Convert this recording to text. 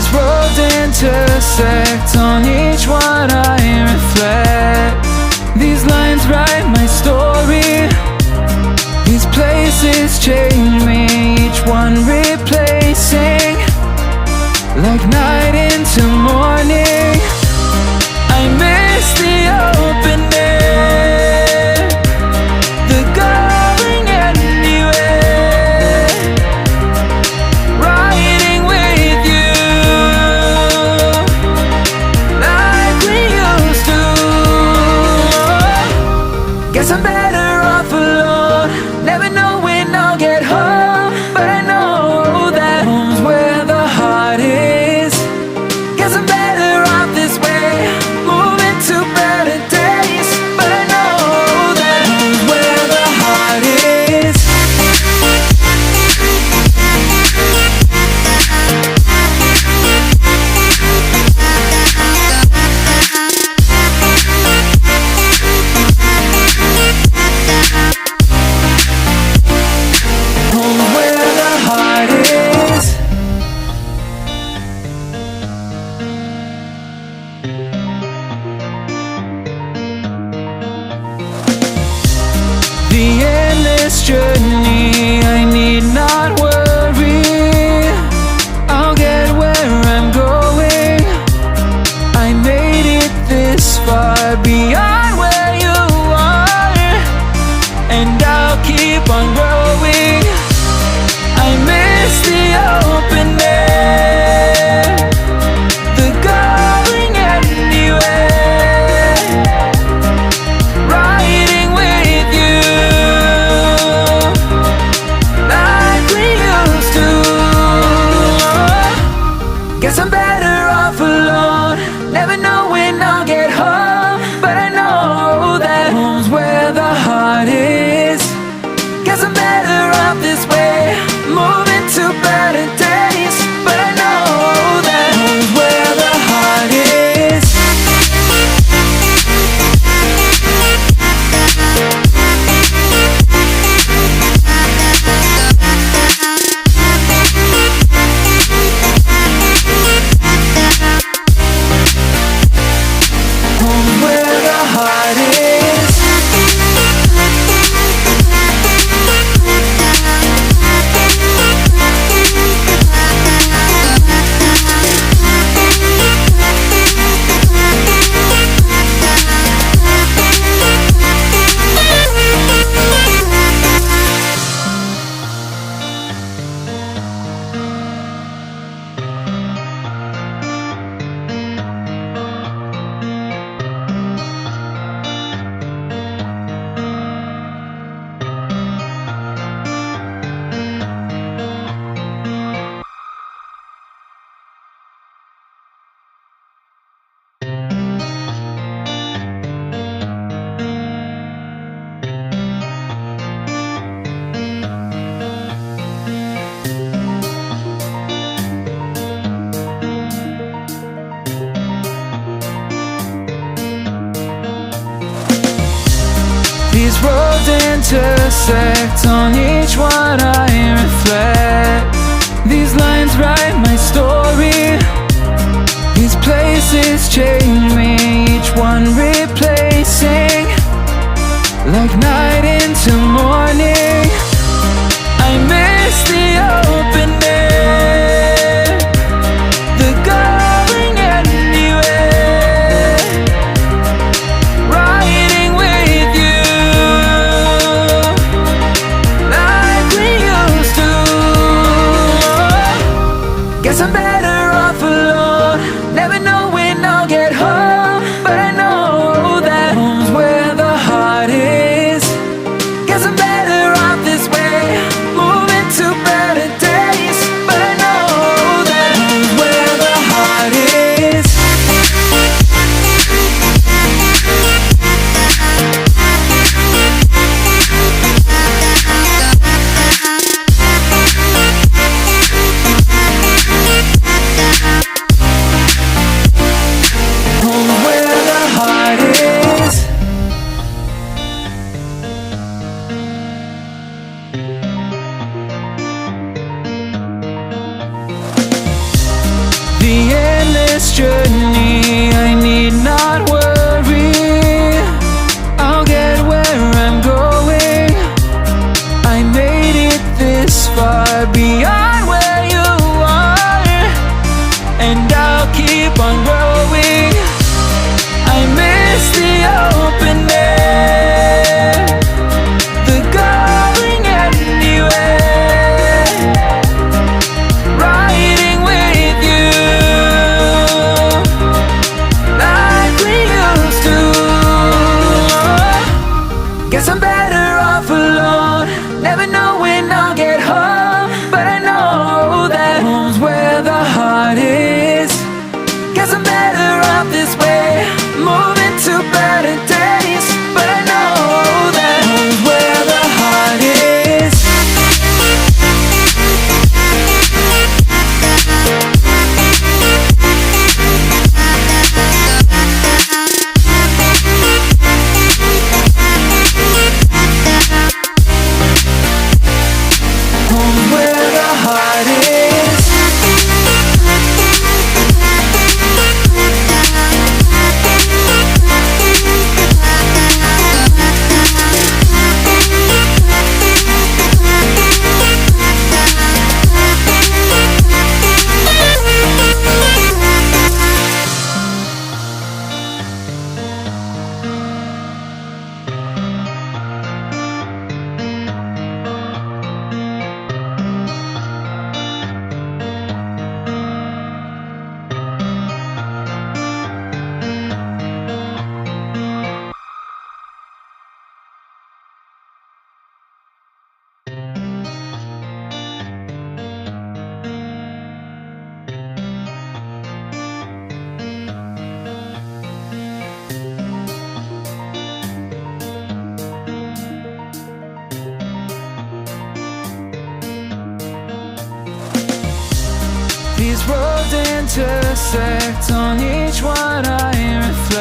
These roads intersect, on each one I reflect. These lines write my story. These places change me, each one replacing. Like night into morning, I miss the open air, the going anywhere, riding with you like we used to. Guess I'm better off alone, never know when I'll get home, but I know that home's where the heart is. Guess I'm better off this way, moving to better days, but I know that home's where the heart is. Home's where the heart is. The endless journey, I need not worry. I'll get where I'm going. I made it this far, beyond where you are, and I'll keep on growing. I miss the open air, the going anywhere, riding with you like we used to. Guess I'm better off alone, never know when I'll get home, but I know that home's where the heart is. Guess I'm better off this way, moving to better days, but I know that home's where the heart is. Home's where the heart is. These roads intersect, on each one I reflect. These lines write my story. These places change me, each one replacing. Like night into morning, I miss the open air, the going anywhere, riding with you like we used to. Guess I'm better off alone, never know when I'll get home, but I know that home's where the heart is. Guess I'm better off this way, moving to better days, but I know that home's where the heart is. this journey, I need not worry. I'll get where I'm going. I made it this far, beyond where you are, and I'll keep on growing. I miss the open air, the going anywhere, riding with you like we used to. Guess I'm better off alone, never know when I'll get home, but I know that home's where the heart is. Guess I'm better off this way, moving to better days, but I know that home's where the heart is. Home's where the heart is. These roads intersect, on each one I reflect.